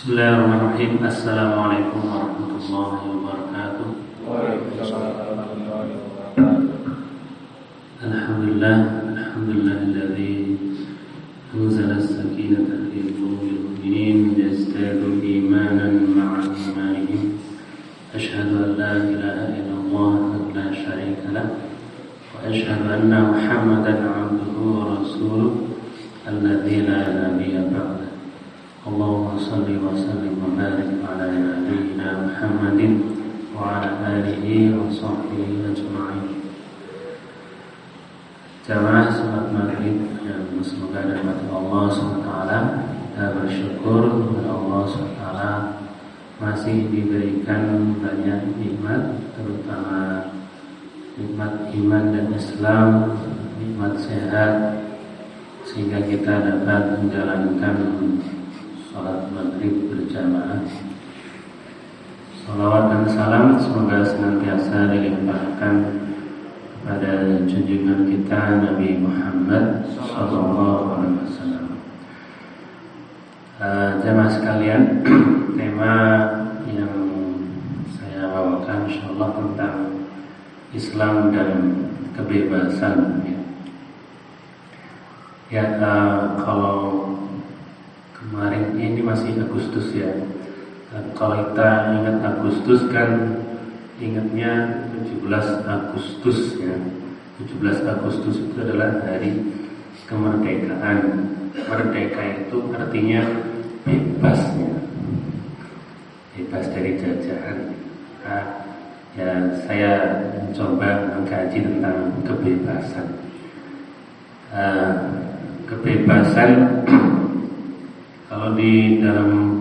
Bismillahirrahmanirrahim. Assalamualaikum warahmatullahi wabarakatuh. Waalaikumsalam warahmatullahi wabarakatuh. Alhamdulillahilladzi anzala as-sakinata fi qulubil mu'minin liyazdadu imanan ma'a imanihim. Asyhadu an la ilaha illallah wa la syarika lah wa asyhadu anna Muhammadan 'abduhu wa rasuluh alladzi la nabiyya ba'dahu. Allahumma salli wa sallim wa barik ala nabiyyina Muhammadin wa ala alihi wa sahbihi ajma'in. Jamaah salat maghrib yang semoga dirahmati Allah SWT, kita bersyukur kepada Allah SWT masih diberikan banyak nikmat, terutama nikmat iman dan Islam, nikmat sehat, sehingga kita dapat menjalankan salat maghrib berjamaah. Salawat dan salam semoga senantiasa dilimpahkan kepada junjungan kita Nabi Muhammad SAW. Jamaah sekalian, tema yang saya bawakan insyaallah tentang Islam dan kebebasan. Kalau kemarin ini masih Agustus ya. Kalau kita ingat Agustus kan ingatnya 17 Agustus ya. 17 Agustus itu adalah hari kemerdekaan. Merdeka itu artinya bebas ya. Bebas dari jajahan. Saya mencoba mengkaji tentang kebebasan. Kebebasan kalau di dalam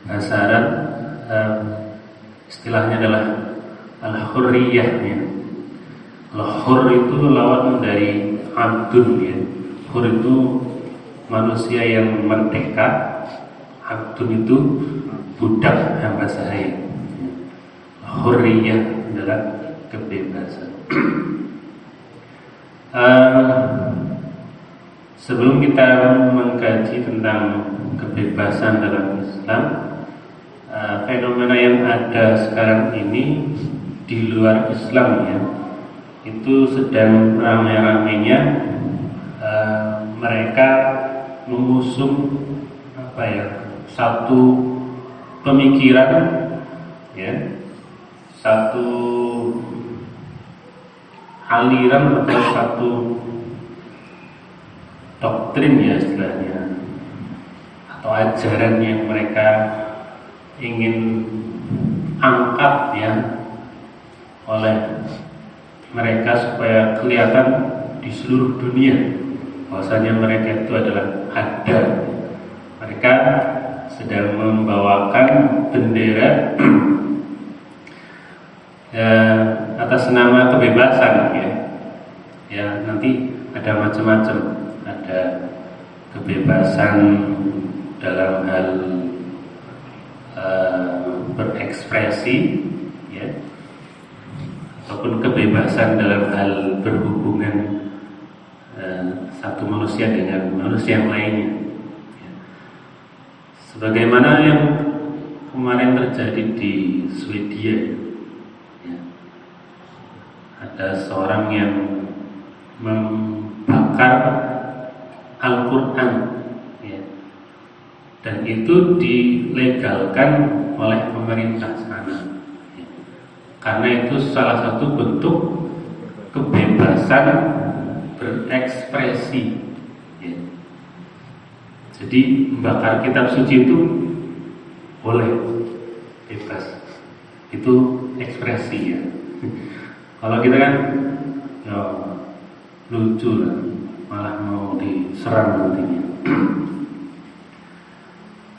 bahasa Arab istilahnya adalah al-hurriyah ya. Al-hur itu lawan dari abdun ya. Hur itu manusia yang merdeka, abdun itu budak hamba sahaya. Hurriyah adalah kebebasan. Sebelum kita mengkaji tentang kebebasan dalam Islam, fenomena yang ada sekarang ini di luar Islam ya, itu sedang ramai-ramainya mereka mengusung satu pemikiran ya, satu aliran atau satu doktrin ya istilahnya, atau ajaran yang mereka ingin angkat ya oleh mereka supaya kelihatan di seluruh dunia bahwasanya mereka itu adalah ada. Mereka sedang membawakan bendera atas nama kebebasan ya. Ya nanti ada macam-macam. Ada kebebasan dalam hal berekspresi ya, ataupun kebebasan dalam hal berhubungan satu manusia dengan manusia yang lainnya ya. Sebagaimana yang kemarin terjadi di Swedia ya. Ada seorang yang membakar Al-Quran ya. Dan itu dilegalkan oleh pemerintah sana ya. Karena itu salah satu bentuk kebebasan berekspresi ya. Jadi membakar kitab suci itu boleh, bebas. Itu ekspresi ya. Kalau kita kan ya, lucu lah, malah mau diserang nantinya.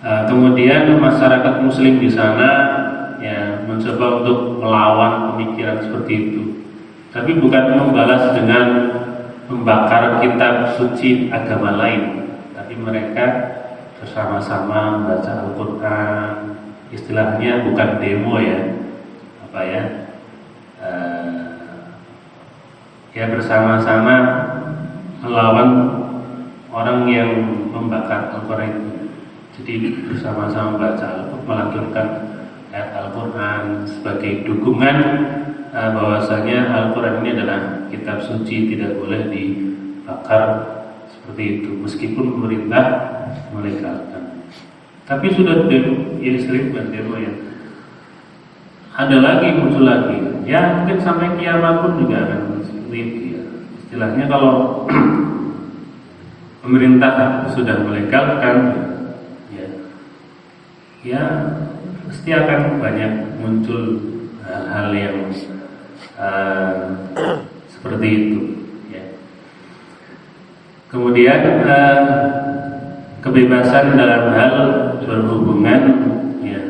Kemudian masyarakat Muslim di sana ya mencoba untuk melawan pemikiran seperti itu, tapi bukan membalas dengan membakar kitab suci agama lain, tapi mereka bersama-sama membaca Al-Quran. Istilahnya bukan demo ya, ya bersama-sama melawan orang yang membakar Al-Quran itu. Jadi bersama-sama baca, melantunkan ayat Al-Quran sebagai dukungan bahwasanya Al-Quran ini adalah kitab suci, tidak boleh dibakar seperti itu, meskipun pemerintah melegalkan. Tapi sudah demo ya. Ada lagi, muncul lagi. Ya mungkin sampai kiamat pun juga akan seperti itu ya. Istilahnya kalau pemerintah sudah melegalkan, ya pasti akan banyak muncul hal-hal yang seperti itu ya. Kemudian kebebasan dalam hal berhubungan ya,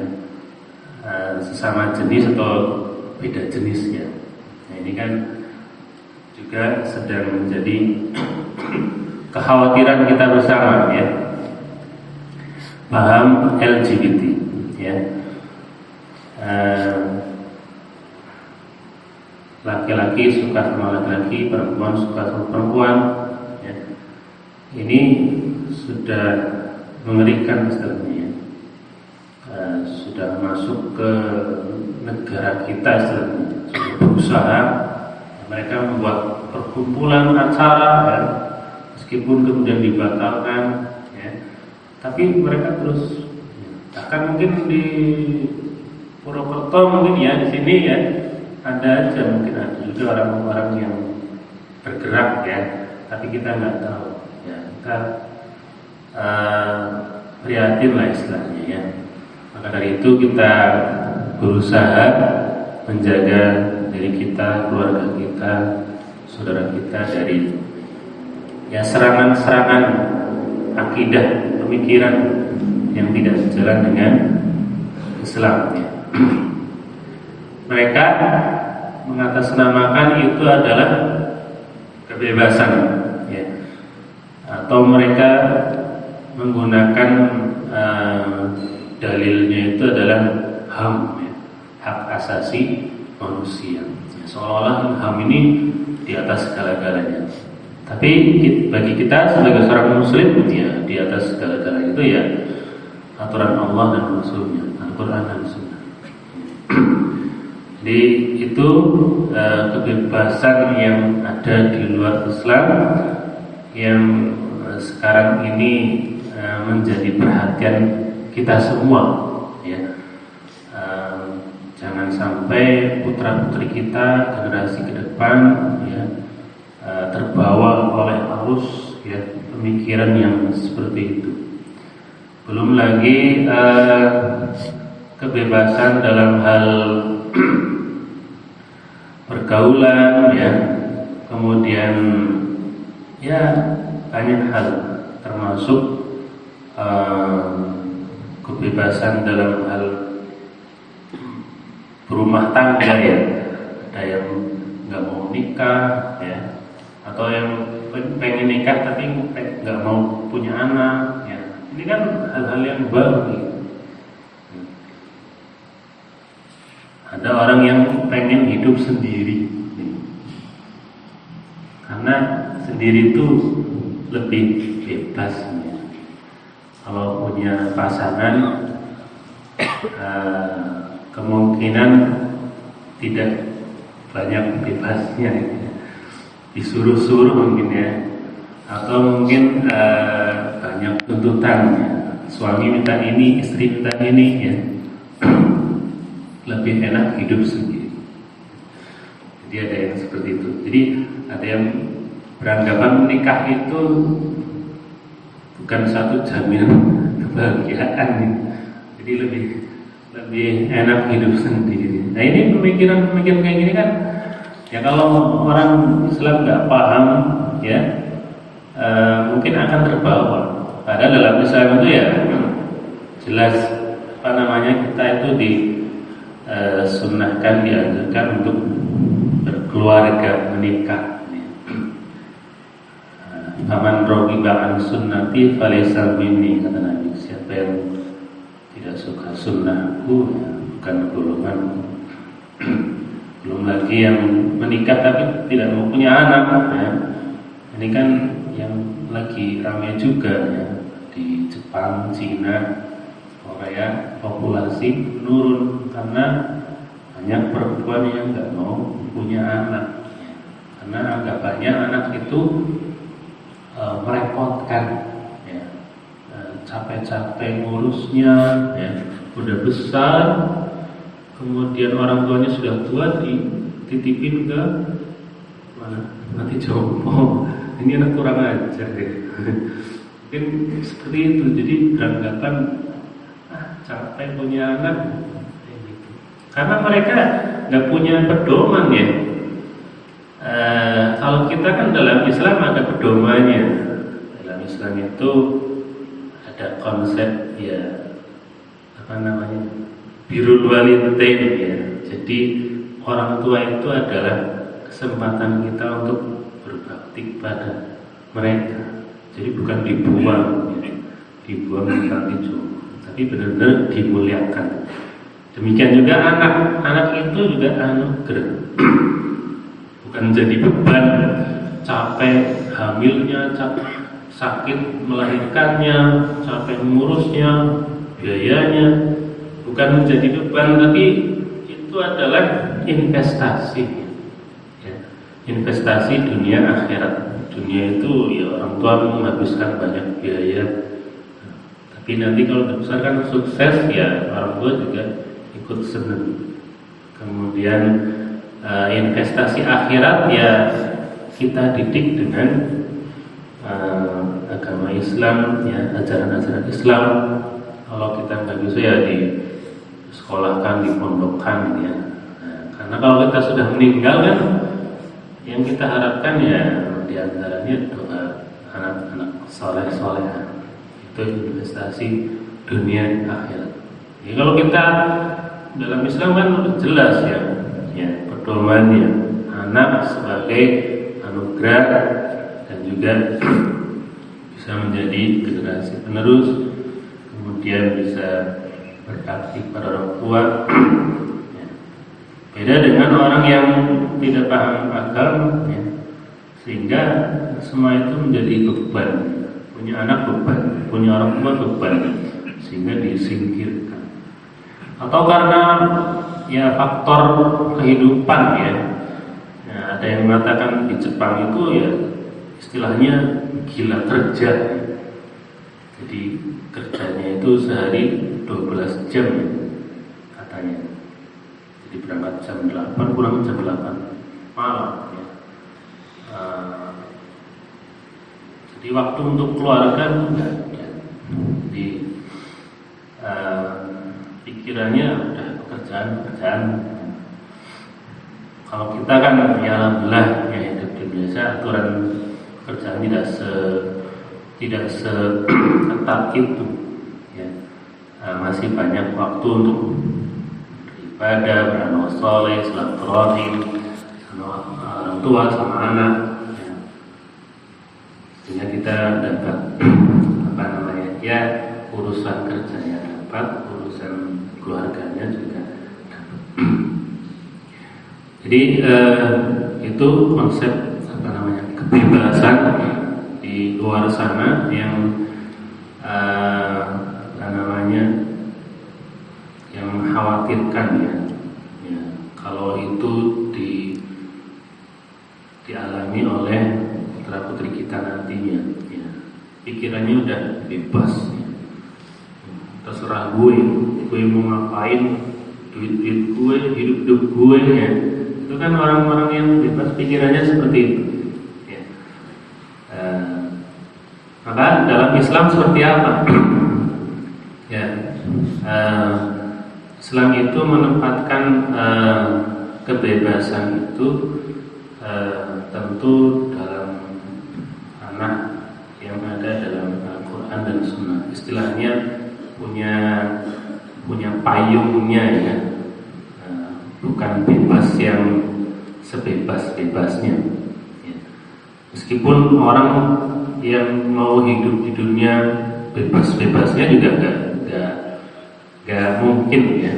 sesama jenis atau beda jenis ya. Nah, ini kan juga sedang menjadi kekhawatiran kita bersama ya. Paham LGBT ya, laki-laki suka sama laki-laki, perempuan suka sama perempuan ya. Ini sudah mengerikan sebenarnya, sudah masuk ke negara kita sebenarnya. Sudah berusaha mereka membuat perkumpulan acara ya, meskipun kemudian dibatalkan. Tapi mereka terus, bahkan mungkin di Purwokerto mungkin ya, di sini ya ada aja, mungkin ada juga orang-orang yang bergerak ya, tapi kita nggak tahu ya. Kita prihatin lah istilahnya ya. Maka dari itu kita berusaha menjaga diri kita, keluarga kita, saudara kita dari ya serangan-serangan akidah, pemikiran yang tidak sejalan dengan Islam ya. Mereka mengatasnamakan itu adalah kebebasan ya. Atau mereka menggunakan dalilnya itu adalah HAM ya, hak asasi manusia ya. Seolah-olah HAM ini di atas segala-galanya. Tapi bagi kita sebagai seorang muslim ya, di atas segala-galanya itu ya aturan Allah dan Rasulnya, Al-Quran dan Sunnah. Jadi itu kebebasan yang ada di luar Islam yang sekarang ini menjadi perhatian kita semua ya. Jangan sampai putra-putri kita, generasi ke depan ya, terbawa oleh arus ya pemikiran yang seperti itu. Belum lagi kebebasan dalam hal pergaulan ya, kemudian ya banyak hal, termasuk kebebasan dalam hal berumah tangga ya. Ada yang nggak mau nikah ya, atau yang pengen nikah tapi nggak mau punya anak ya. Ini kan hal-hal yang baru gitu. Ada orang yang pengen hidup sendiri karena sendiri itu lebih bebas ya. Kalau punya pasangan kemungkinan tidak banyak bebasnya ya. Disuruh-suruh mungkin ya, atau mungkin banyak tuntutannya. Suami minta ini, istri minta ini ya. Lebih enak hidup sendiri. Jadi ada yang seperti itu. Jadi ada yang beranggapan menikah itu bukan satu jaminan kebahagiaan ya. Jadi lebih enak hidup sendiri. Nah ini pemikiran kayak gini kan ya, kalau orang Islam nggak paham ya mungkin akan terbawa. Padahal dalam Islam itu ya jelas kita itu disunnahkan, dianjurkan untuk berkeluarga, menikah. Faman raghiba an sunnati falaysa minni, kata Nabi. Siapa yang tidak suka sunnahku ya, bukan golonganku. Belum lagi yang menikah tapi tidak mau punya anak ya. Ini kan yang lagi ramai juga ya di Jepang. Jepang, Cina, Korea, populasi menurun karena banyak perempuan yang nggak mau punya anak, karena anggapannya anak itu merepotkan, ya. Capek-capek ngurusnya, ya. Udah besar, kemudian orang tuanya sudah tua, dititipin ke mana? Nanti jompo. Ini anak kurang ajar ya. Mungkin seperti itu. Jadi beranggapan capek punya anak, karena mereka nggak punya pedoman ya. Kalau kita kan dalam Islam ada pedomannya. Dalam Islam itu ada konsep ya apa namanya, birrul walidain ya. Jadi orang tua itu adalah kesempatan kita untuk berbakti pada mereka. Jadi bukan dibuang, ya. Dibuang nanti jauh, tapi benar-benar dimuliakan. Demikian juga anak itu juga anugerah, bukan jadi beban, capek hamilnya, sakit melahirkannya, capek mengurusnya, biayanya, bukan menjadi beban, tapi itu adalah investasi, ya. Investasi dunia akhirat. Dunia itu ya orang tua menghabiskan banyak biaya, tapi nanti kalau dibesarkan sukses ya orang tua juga ikut senang. Kemudian investasi akhirat ya kita didik dengan agama Islam, ya ajaran-ajaran Islam. Kalau kita nggak bisa ya disekolahkan, dipondokkan, ya. Karena kalau kita sudah meninggal kan, yang kita harapkan ya diantaranya doa anak-anak soleh-soleh. Itu investasi dunia akhirat. Ya, kalau kita dalam Islam kan udah jelas ya pedomannya, anak sebagai anugerah dan juga bisa menjadi generasi penerus, kemudian bisa berbakti pada orang tua. Ya. Beda dengan orang yang tidak paham agama, ya. Sehingga semua itu menjadi beban. Punya anak beban, punya orang tua beban, sehingga disingkirkan. Atau karena ya faktor kehidupan ya. Ada yang mengatakan di Jepang itu ya istilahnya gila kerja. Jadi kerjanya itu sehari 12 jam ya, katanya. Jadi berangkat jam 8 pulang jam 8 malam ya. Jadi waktu untuk keluarga itu enggak ada. Jadi pikirannya udah pekerjaan. Kalau kita kan ya alhamdulillah ya hidup di Indonesia, aturan pekerjaan tidak seketat itu ya. Masih banyak waktu untuk beribadah, beramal soleh, silaturahim sama orang tua, sama anak ya. Sehingga kita dapat apa namanya ya, urusan kerjanya dapat, urusan keluarganya juga dapat. Jadi itu konsep apa namanya kebebasan di luar sana yang apa namanya yang mengkhawatirkan ya. Kalau itu dialami oleh putra putri kita nantinya ya. Pikirannya udah bebas ya. Terserah gue mau ngapain, duit gue, hidup gue ya. Itu kan orang-orang yang bebas pikirannya seperti itu ya. Maka dalam Islam seperti apa? Ya, Islam itu menempatkan kebebasan itu tentu dalam ranah yang ada dalam Al-Quran dan Sunnah. Istilahnya punya payungnya ya. Bukan bebas yang sebebas-bebasnya ya. Meskipun orang yang mau hidup di dunia bebas-bebasnya juga gak mungkin ya.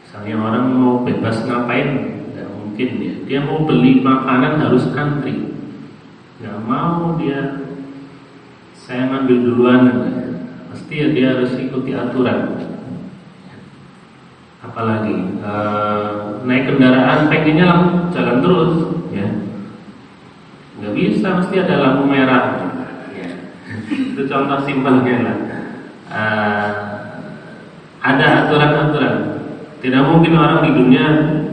Misalnya orang mau bebas ngapain, gak mungkin ya. Dia mau beli makanan harus antri, gak mau dia saya ngambil duluan, pasti dia harus ikuti aturan. Apalagi naik kendaraan pengennya langsung jalan terus, ya nggak bisa, mesti ada lampu merah. Ya. Itu contoh simpelnya lah. Ada aturan-aturan. Tidak mungkin orang di dunia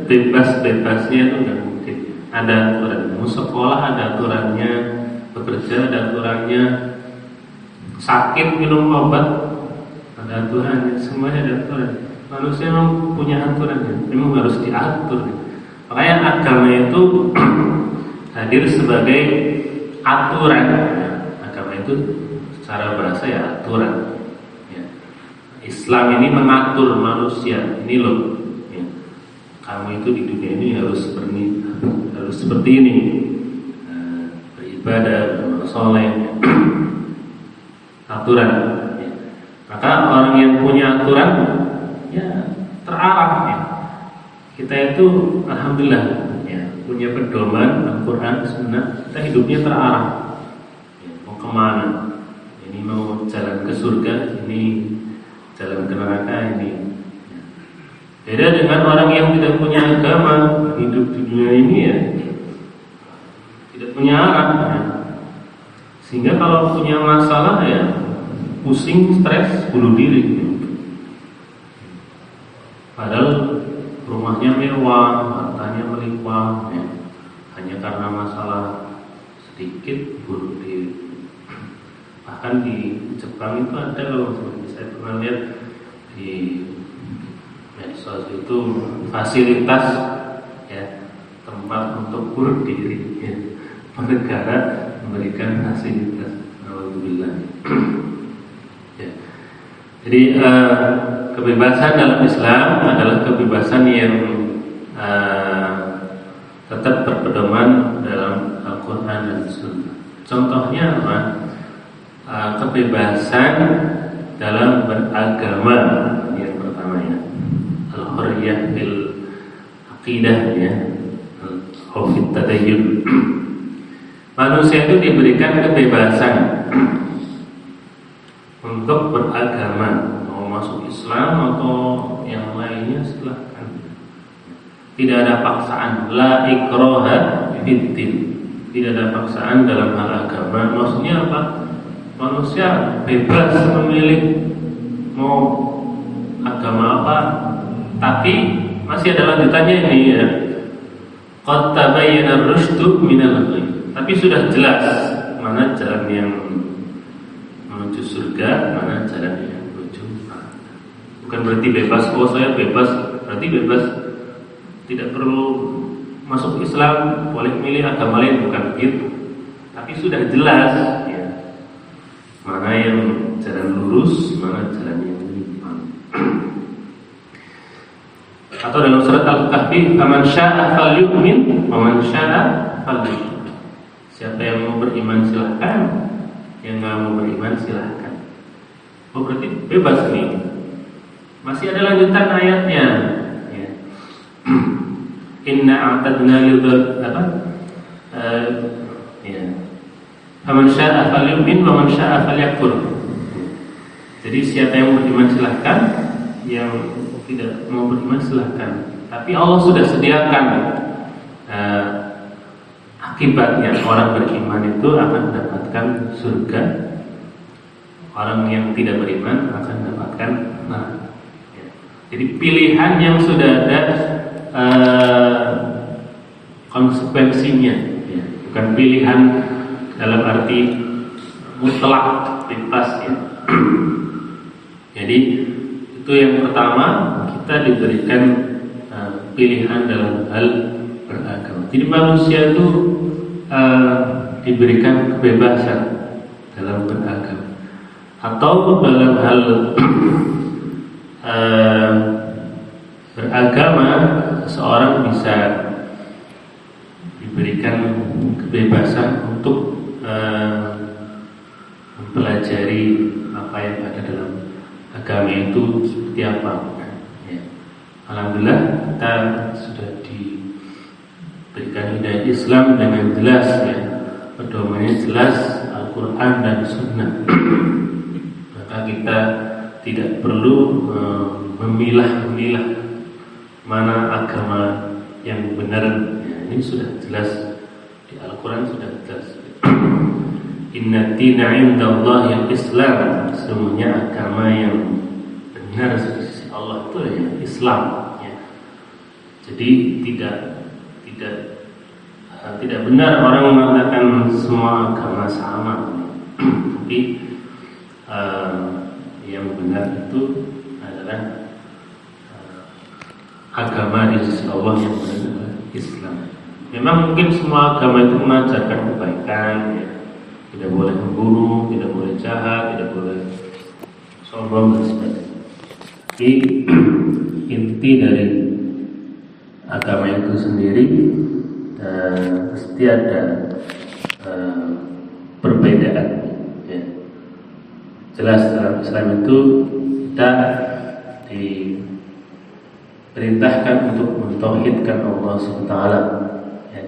bebas-bebasnya, itu nggak mungkin. Ada aturan. Mau sekolah ada aturannya, bekerja ada aturannya, sakit minum obat ada aturannya, semuanya ada aturan. Manusia memang punya aturannya, memang harus diatur. Makanya agama itu hadir sebagai aturan. Agama itu secara bahasa ya aturan. Ya. Islam ini mengatur manusia. Ini loh, ya. Kamu itu di dunia ini harus seperti ini. Beribadah, beramal soleh, aturan. Ya. Maka orang yang punya aturan, ya terarah. Ya. Kita itu alhamdulillah, ya, punya pedoman Al-Quran, Sunnah. Kita hidupnya terarah, ya, mau kemana? Ini mau jalan ke surga, ini jalan ke neraka, ini. Ya. Beda dengan orang yang tidak punya agama, hidup di dunia ini ya tidak punya arah, ya. Sehingga kalau punya masalah ya pusing, stres, bunuh diri, ya. Padahal rumahnya mewah, hartanya melimpah, ya. Hanya karena masalah sedikit bunuh diri. Bahkan di Jepang itu ada, kalau saya pernah lihat di medsos itu, fasilitas, ya, tempat untuk bunuh diri, ya. Negara memberikan fasilitas. Alhamdulillah. Ya. Jadi kebebasan dalam Islam adalah kebebasan yang tetap berpedoman dalam Al-Quran dan Sunnah. Contohnya apa? Kebebasan dalam beragama yang pertama, ya, al-hurriyah bil aqidah, ya, al-khawfit tadayyun. Manusia itu diberikan kebebasan untuk beragama, mau masuk Islam atau yang lainnya silahkan. Tidak ada paksaan, la ikraha fiddin. Tidak ada paksaan dalam hal agama. Maksudnya apa? Manusia bebas memilih mau agama apa, tapi masih ada lanjutannya ini, ya. Qad tabayyana ar-rusydu minal ghayy. Tapi sudah jelas mana jalan yang menuju surga, mana jalan yang menuju neraka. Bukan berarti bebas, oh saya bebas, berarti bebas tidak perlu masuk Islam, boleh milih agama lain, bukan begitu. Tapi sudah jelas, ya, mana yang jalan lurus, mana jalan yang menyimpang. Atau dalam surat Al-Kahfi, "Faman syaa'a falyu'min, wa man syaa'a falyakfur." Siapa yang mau beriman silahkan, yang nggak mau beriman silahkan. Oh, berarti bebas nih. Masih ada lanjutan ayatnya, ya. Inna a'tadna lil-dhalimin, apa? Ya. Faman syaa'a falyu'min wa man syaa'a falyakfur. Jadi siapa yang mau beriman silahkan, yang tidak mau beriman silahkan. Tapi Allah sudah sediakan akibatnya, orang beriman itu akan mendapatkan surga, orang yang tidak beriman akan mendapatkan neraka. Ya. Jadi pilihan yang sudah ada konsekuensinya, ya. Bukan pilihan dalam arti mutlak bebas, ya. Jadi itu yang pertama, kita diberikan pilihan dalam hal beragama. Jadi manusia itu diberikan kebebasan dalam beragama, atau dalam hal beragama, seorang bisa diberikan kebebasan untuk mempelajari apa yang ada dalam agama itu seperti apa. Ya. Alhamdulillah kita sudah diberikan hidayah Islam dengan jelas, ya, pedomannya jelas, Al-Quran dan Sunnah. Maka kita tidak perlu memilah-milah mana agama yang benar. Ya, ini sudah jelas di Al-Quran, sudah jelas. Inna dina indallahi al-Islam. Semuanya agama yang benar di sisi Allah itu ya Islam. Ya. Jadi tidak benar orang mengatakan semua agama sama. Tapi yang benar itu adalah agama di sisi Allah yang benar adalah Islam. Memang mungkin semua agama itu mengajarkan kebaikan, ya. Tidak boleh membunuh, tidak boleh jahat, tidak boleh sombong dan sebagainya. Tapi inti dari agama itu sendiri pasti ada perbedaan. Ya. Jelas dalam Islam itu kita diperintahkan untuk mentauhidkan Allah SWT. Ya.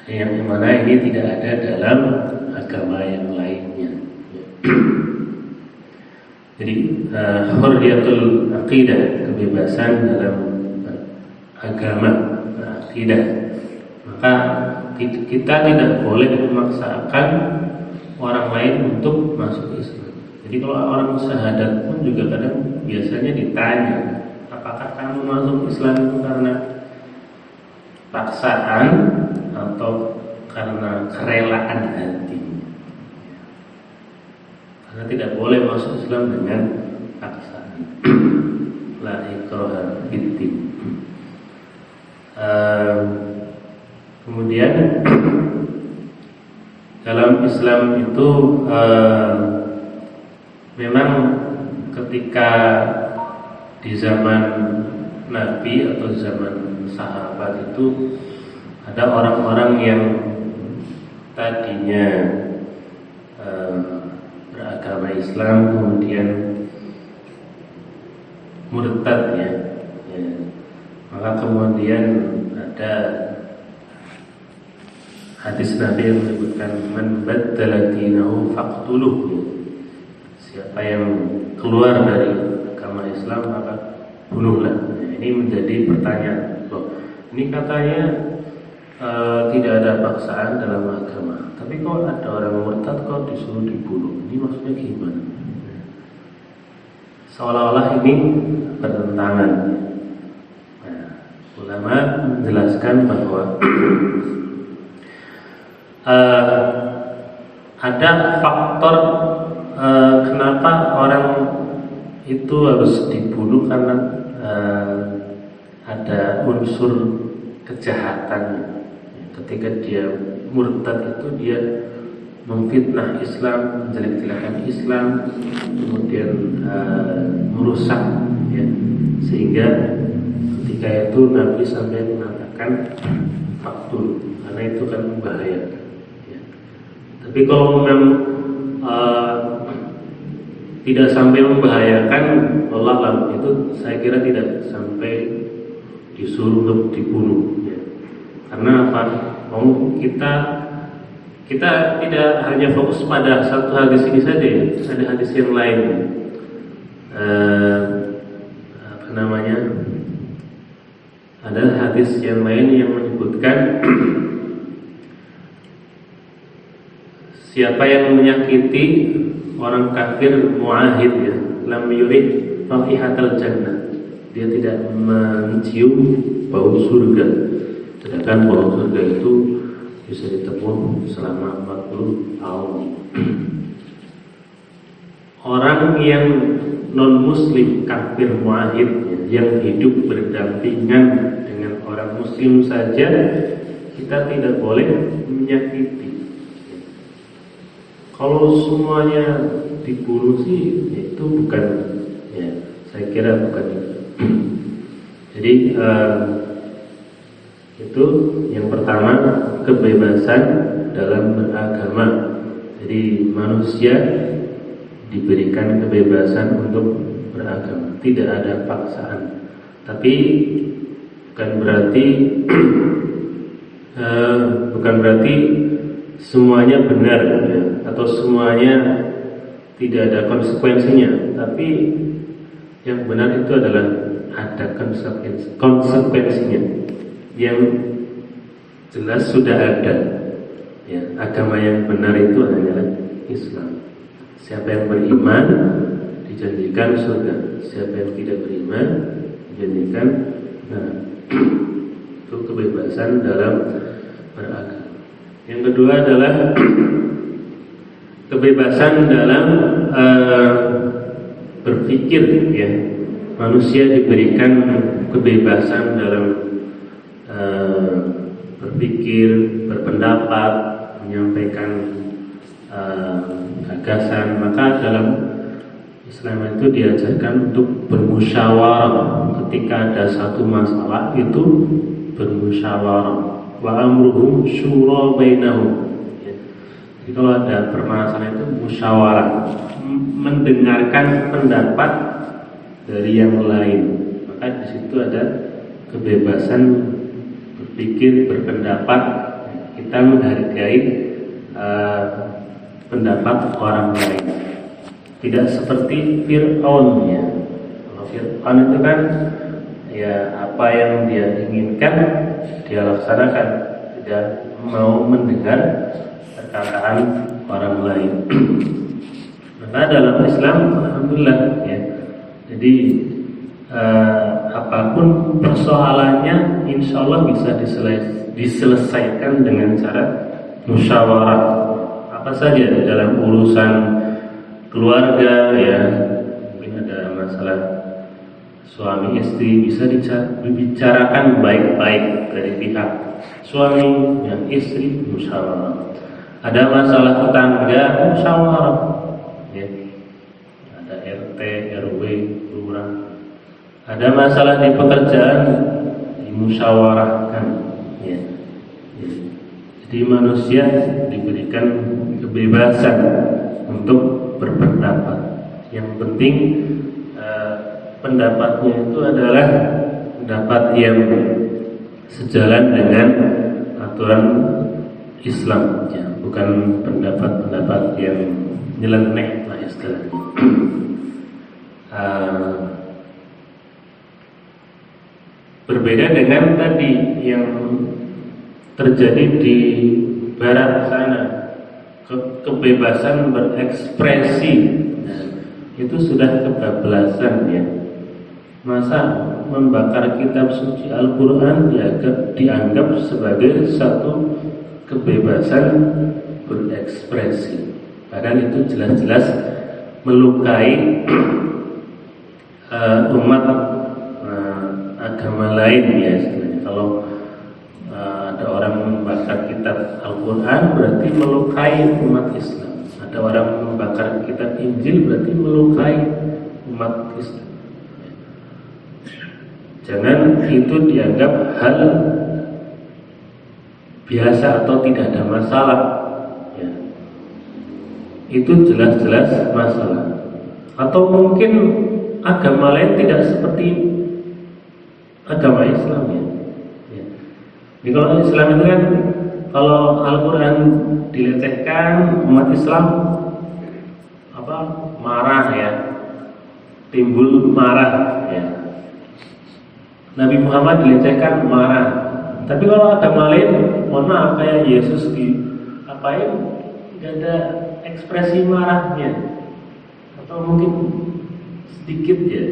Yang mana ini tidak ada dalam agama yang lainnya. Ya. Jadi hurriyatul aqidah, kebebasan dalam agama, akidah. Maka kita tidak boleh memaksakan orang lain untuk masuk Islam. Jadi kalau orang syahadat pun juga kadang biasanya ditanya, apakah kamu masuk Islam itu karena paksaan atau karena kerelaan hati? Karena tidak boleh masuk Islam dengan paksaan. La ikraha fid-din. Kemudian dalam Islam itu memang ketika di zaman Nabi atau zaman sahabat itu ada orang-orang yang tadinya beragama Islam kemudian murtad, ya. Maka kemudian ada hadis Nabi yang menyebutkan man baddala dinahu faqtuluhu. Siapa yang keluar dari agama Islam maka bunuhlah. Ini menjadi pertanyaan. Loh, ini katanya tidak ada paksaan dalam agama. Tapi kok ada orang murtad kok disuruh dibunuh? Ini maksudnya gimana? Seolah-olah ini bertentangan. Nah, ulama menjelaskan bahwa ada faktor kenapa orang itu harus dibunuh karena ada unsur kejahatan. Ketika dia murtad itu dia memfitnah Islam, menjelek-jelekan Islam, kemudian merusak, ya. Sehingga ketika itu Nabi sampai mengatakan faktul, karena itu kan membahayakan. Ya. Tapi kalau memang tidak sampai membahayakan, Allah itu saya kira tidak sampai disuruh untuk dibunuh. Ya. Karena apa? Kita tidak hanya fokus pada satu hadis ini saja, ya. Ada hadis yang lain. Ada hadis yang lain yang menyebutkan siapa yang menyakiti orang kafir muahid, ya, lam yurid rafihatal jannah, dia tidak mencium bau surga. Sedangkan bau surga itu bisa ditempuh selama 40 tahun. Orang yang non-muslim kafir muahid, yang hidup berdampingan dengan orang muslim saja, kita tidak boleh menyakiti. Kalau semuanya dibunuh sih itu bukan, ya, saya kira bukan itu. Jadi itu yang pertama, kebebasan dalam beragama. Jadi manusia diberikan kebebasan untuk beragama, tidak ada paksaan. Tapi bukan berarti semuanya benar, ya, atau semuanya tidak ada konsekuensinya, tapi yang benar itu adalah ada konsekuensinya yang jelas sudah ada. Ya, agama yang benar itu adalah Islam. Siapa yang beriman dijanjikan surga, siapa yang tidak beriman dijanjikan itu kebebasan dalam beragama. Yang kedua adalah kebebasan dalam berpikir, ya. Manusia diberikan kebebasan dalam berpikir, berpendapat, menyampaikan gagasan. Maka dalam Islam itu diajarkan untuk bermusyawarah. Ketika ada satu masalah itu bermusyawarah. Wa amruhum syura bainahum. Jadi kalau ada permasalahan itu musyawarah, mendengarkan pendapat dari yang lain. Maka di situ ada kebebasan berpikir, berpendapat. Kita menghargai pendapat orang lain. Tidak seperti Fir'aun, ya. Kalau Fir'aun itu kan ya apa yang dia inginkan dia laksanakan, tidak mau mendengar perkataan orang lain. Maka dalam Islam, alhamdulillah, ya. Jadi apapun persoalannya, insya Allah bisa diselesaikan dengan cara musyawarah. Apa saja dalam urusan keluarga, ya, mungkin ada masalah suami istri, bisa dibicarakan baik-baik dari pihak suami dan istri, musyawarah. Ada masalah tetangga, musyawarah, ya. Ada RT, RW, lurah. Ada masalah di pekerjaan, dimusyawarahkan, ya. Jadi manusia diberikan kebebasan untuk berpendapat. Yang penting pendapatnya itu adalah pendapat yang sejalan dengan aturan Islam, ya. Bukan pendapat-pendapat yang nyeleneh lah istilahnya. Berbeda dengan tadi yang terjadi di barat sana, kebebasan berekspresi, itu sudah kebablasan, ya. Masa membakar kitab suci Al-Quran dianggap sebagai satu kebebasan berekspresi, padahal itu jelas-jelas melukai umat agama lain, ya. Kalau ada orang membakar kitab Al-Quran berarti melukai umat Islam. Ada orang membakar kitab Injil berarti melukai umat Islam. Jangan itu dianggap hal biasa atau tidak ada masalah, ya. Itu jelas-jelas masalah. Atau mungkin agama lain tidak seperti agama Islam, ya. Jadi kalau Islam itu kan, kalau Al-Quran dilecehkan, umat Islam marah, ya, timbul marah, ya. Nabi Muhammad dilecehkan, marah. Tapi kalau agama lain, mohon maaf, kayak Yesus diapain, tidak ada ekspresi marahnya, atau mungkin sedikit, ya.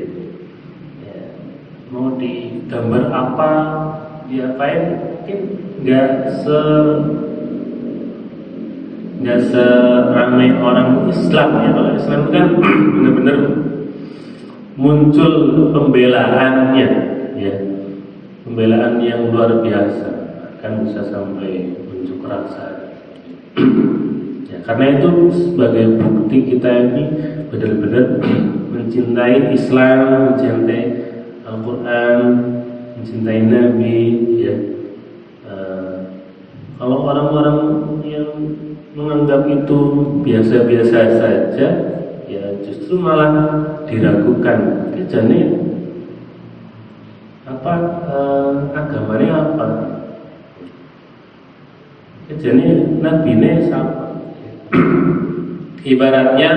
Mau digambar apa, diapain, mungkin nggak seramai orang Islam, ya. Kalau Islam kan benar-benar muncul pembelaannya, ya, pembelaan yang luar biasa, kan bisa sampai unjuk rasa. Ya, karena itu sebagai bukti kita ini benar-benar mencintai Islam, mencintai Al-Quran, mencintai Nabi, ya. Kalau orang-orang yang menganggap itu biasa-biasa saja, ya justru malah diragukan. Jadi agamanya apa? Jadi Nabi ini siapa? Ibaratnya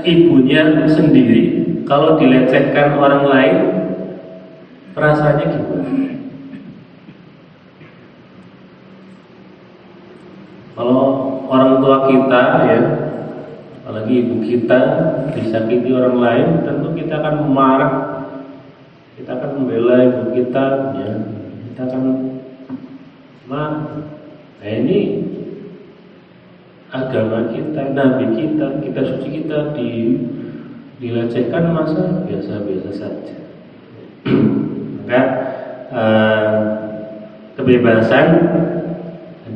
ibunya sendiri kalau dilecehkan orang lain, perasaannya gimana? Kalau orang tua kita ya, apalagi ibu kita disakiti orang lain, tentu kita akan marah, kita akan membela ibu kita, ya, kita akan marah. Nah ini agama kita, nabi kita, kita suci kita dilecehkan, masa biasa-biasa saja. Maka kebebasan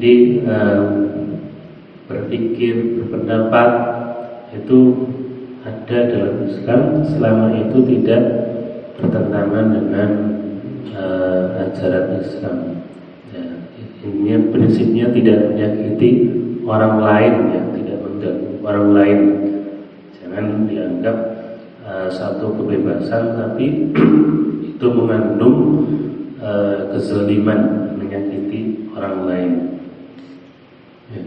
di berpikir, berpendapat itu ada dalam Islam selama itu tidak bertentangan dengan ajaran Islam. Ya, ini prinsipnya tidak menyakiti orang lain, ya, tidak mengganggu orang lain. Jangan dianggap satu kebebasan tapi itu mengandung kezaliman, menyakiti orang lain. Ya.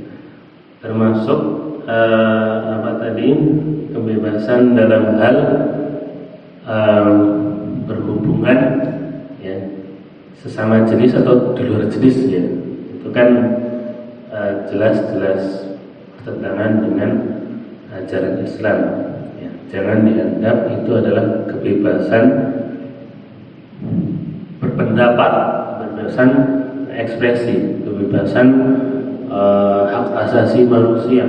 Termasuk kebebasan dalam hal berhubungan, ya, sesama jenis atau di luar jenis, ya, itu kan jelas-jelas bertentangan dengan ajaran Islam. Ya, jangan dianggap itu adalah kebebasan berpendapat, kebebasan ekspresi, kebebasan hak asasi manusia.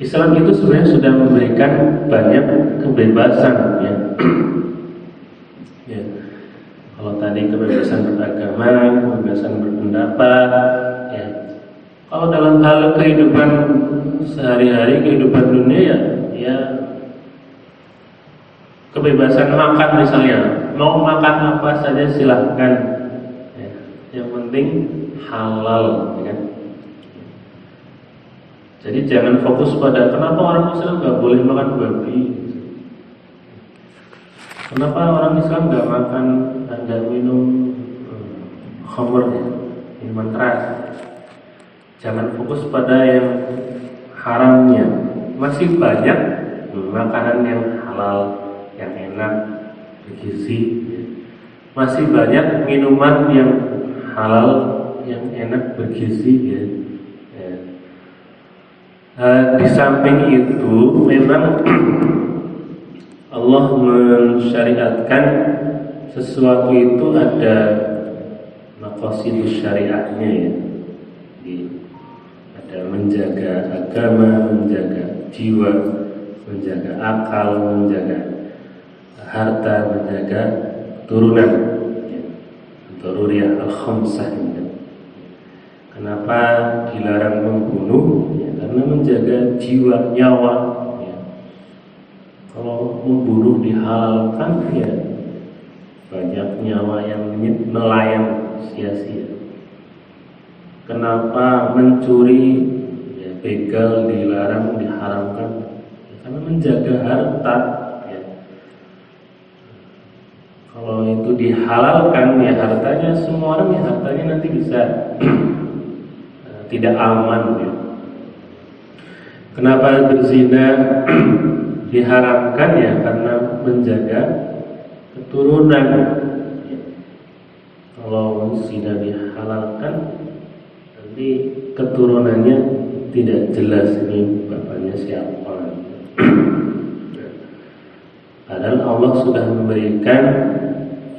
Islam itu sebenarnya sudah memberikan banyak kebebasan, ya. Ya. Kalau tadi kebebasan beragama, kebebasan berpendapat, ya. Kalau dalam hal kehidupan sehari-hari, kehidupan dunia, ya kebebasan makan misalnya, mau makan apa saja silahkan, ya. Yang penting halal, ya kan? Jadi jangan fokus pada kenapa orang Islam nggak boleh makan babi, kenapa orang Islam nggak makan, nggak minum khamr, minuman keras. Jangan fokus pada yang haramnya. Masih banyak makanan yang halal, yang enak, bergizi. Masih banyak minuman yang halal, yang enak, bergizi, ya. Di samping itu memang Allah mensyariatkan sesuatu itu ada maqasidus syariatnya, ya. Ada menjaga agama, menjaga jiwa, menjaga akal, menjaga harta, menjaga turunan, ya. Daruriyah al-khamsah. Kenapa dilarang membunuh? Ya, karena menjaga jiwa, nyawa, ya. Kalau membunuh dihalalkan, ya banyak nyawa yang melayang sia-sia. Kenapa mencuri, ya, begal dilarang, diharamkan? Ya, karena menjaga harta, ya. Kalau itu dihalalkan, ya hartanya semua orang, ya hartanya nanti bisa tidak aman, ya. Kenapa berzina diharamkan? Ya karena menjaga keturunan, ya. Kalau zina dihalalkan, nanti keturunannya tidak jelas ini bapaknya siapa. Padahal Allah sudah memberikan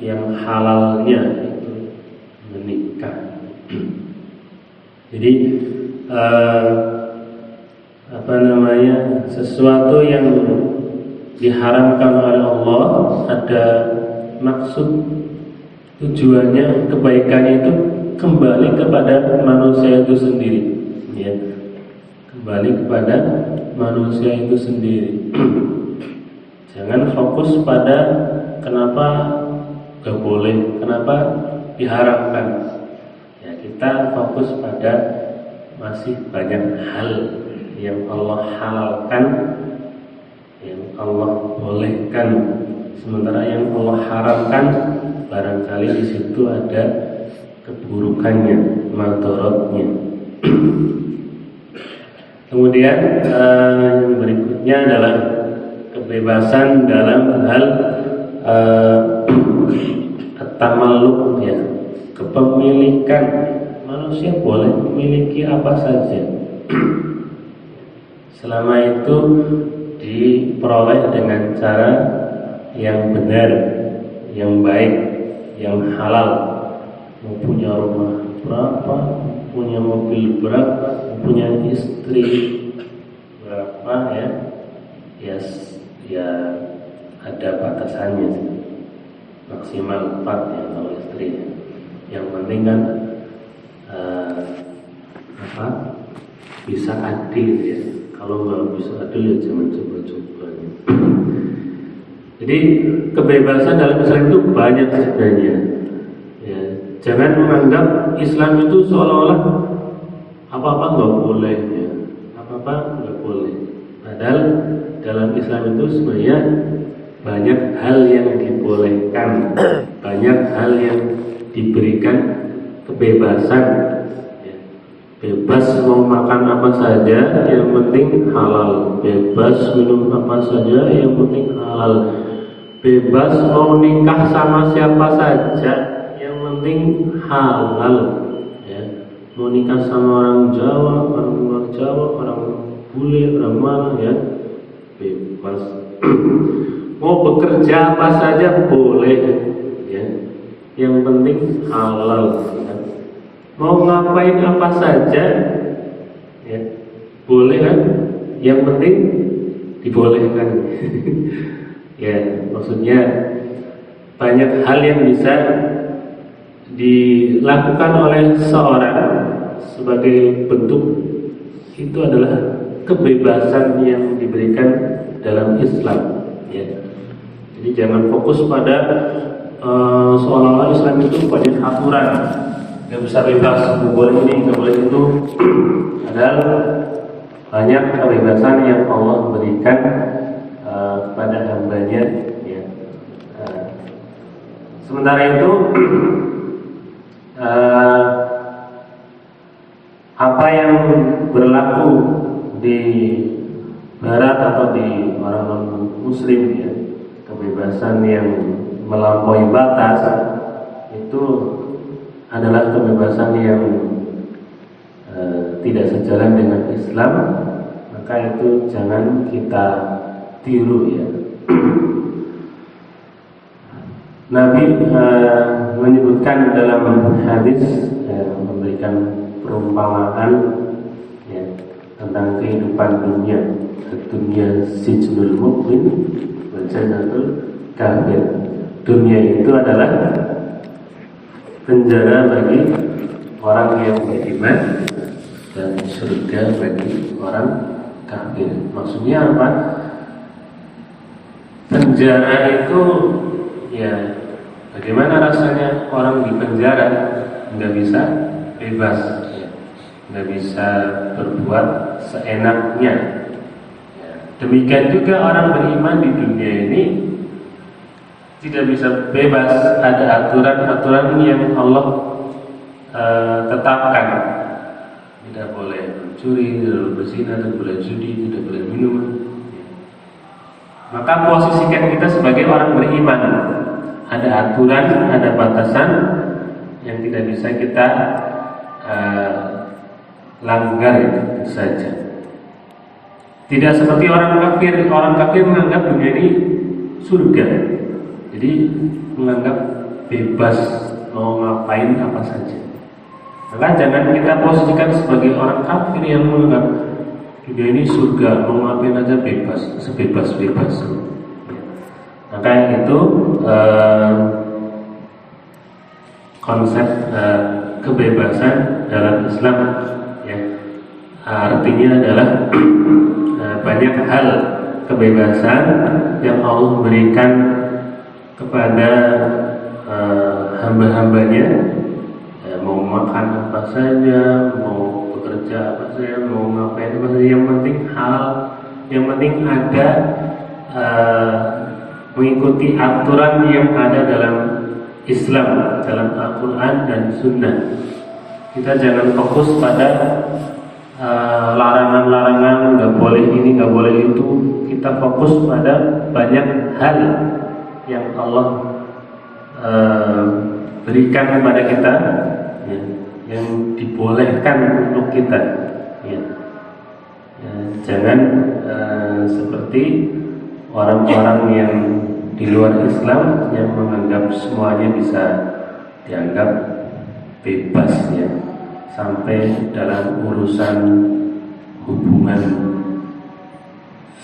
yang halalnya, itu menikah. Jadi sesuatu yang diharamkan oleh Allah ada maksud, tujuannya, kebaikannya itu kembali kepada manusia itu sendiri, ya. Kembali kepada manusia itu sendiri. Jangan fokus pada kenapa gak boleh, kenapa diharamkan. Ya, kita fokus pada masih banyak hal yang Allah halalkan, yang Allah bolehkan, sementara yang Allah haramkan barangkali di situ ada keburukannya, madharatnya. Kemudian yang berikutnya adalah kebebasan dalam hal tamalluk, ya, kepemilikan. Manusia boleh memiliki apa saja selama itu diperoleh dengan cara yang benar, yang baik, yang halal. Mau punya rumah berapa, punya mobil berapa, punya istri berapa, ya ada batasannya, maksimal 4 ya kalau istri. Yang penting kan bisa adil, ya. Kalau nggak bisa adil ya jangan coba-coba. Jadi kebebasan dalam Islam itu banyak sebenarnya. Ya, jangan menganggap Islam itu seolah-olah apa-apa nggak boleh, ya. Apa-apa nggak boleh. Padahal dalam Islam itu sebenarnya banyak hal yang dibolehkan, banyak hal yang diberikan kebebasan. Ya. Bebas mau makan apa saja, yang penting halal. Bebas minum apa saja, yang penting halal. Bebas mau nikah sama siapa saja, yang penting halal, ya. Mau nikah sama orang Jawa, orang luar Jawa, orang bule, orang mana, ya, bebas. Mau bekerja apa saja boleh, ya. Yang penting halal, ya. Mau ngapain apa saja, ya, boleh kan? Yang penting dibolehkan. Ya, maksudnya banyak hal yang bisa dilakukan oleh seorang sebagai bentuk itu adalah kebebasan yang diberikan dalam Islam, ya. Jadi jangan fokus pada seolah-olah Islam itu banyak aturan, nggak bisa bebas, nggak boleh ini, nggak boleh itu. Padahal banyak kebebasan yang Allah berikan kepada hambanya, ya. Sementara itu apa yang berlaku di Barat atau di orang non-Muslim, ya, kebebasan yang melampaui batas itu adalah kebebasan yang tidak sejalan dengan Islam, maka itu jangan kita tiru, ya. Nabi menyebutkan dalam hadis, memberikan perumpamaan, ya, tentang kehidupan dunia. Dunia sijnul mukmin wa jannatul kafir. Dunia itu adalah penjara bagi orang yang beriman dan surga bagi orang kafir. Maksudnya apa? Penjara itu, ya, bagaimana rasanya orang di penjara nggak bisa bebas, ya, nggak bisa berbuat seenaknya. Ya. Demikian juga orang beriman di dunia ini tidak bisa bebas, ada aturan-aturan yang Allah tetapkan. Tidak boleh mencuri, tidak boleh berzina, tidak boleh judi, tidak boleh minum. Maka posisikan kita sebagai orang beriman. Ada aturan, ada batasan yang tidak bisa kita langgar, itu saja. Tidak seperti orang kafir. Orang kafir menganggap dunia ini surga. Jadi menganggap bebas mau ngapain apa saja. Maka jangan kita posisikan sebagai orang kafir yang menganggap dunia ini surga, mau ngapain aja bebas, sebebas-bebas. Maka itu konsep kebebasan dalam Islam, ya. Artinya adalah banyak hal kebebasan yang Allah berikan kepada hamba-hambanya, mau makan apa saja, mau bekerja apa saja, mau ngapain apa saja, yang penting hal, yang penting ada mengikuti aturan yang ada dalam Islam, dalam Al-Quran dan Sunnah. Kita jangan fokus pada larangan-larangan, nggak boleh ini, nggak boleh itu. Kita fokus pada banyak hal yang Allah berikan kepada kita, ya, yang dibolehkan untuk kita. Ya. Ya, jangan seperti orang-orang yang di luar Islam yang menganggap semuanya bisa dianggap bebas, ya, sampai dalam urusan hubungan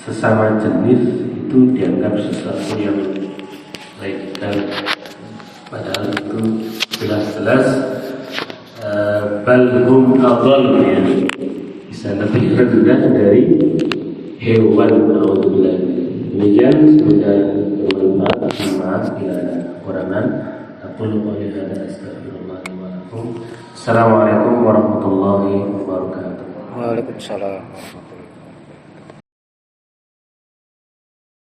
sesama jenis itu dianggap sesuatu yang legal, padahal itu jelas-jelas balhum adall, ya, bisa lebih rendah dari hewan. Alhamdulillah. Demikian, semoga bermanfaat. Maaf bila ada kekurangan. Aku lupa lihat dan astagfirullah wa lakum. Assalamualaikum warahmatullahi wabarakatuh. Waalaikumsalam.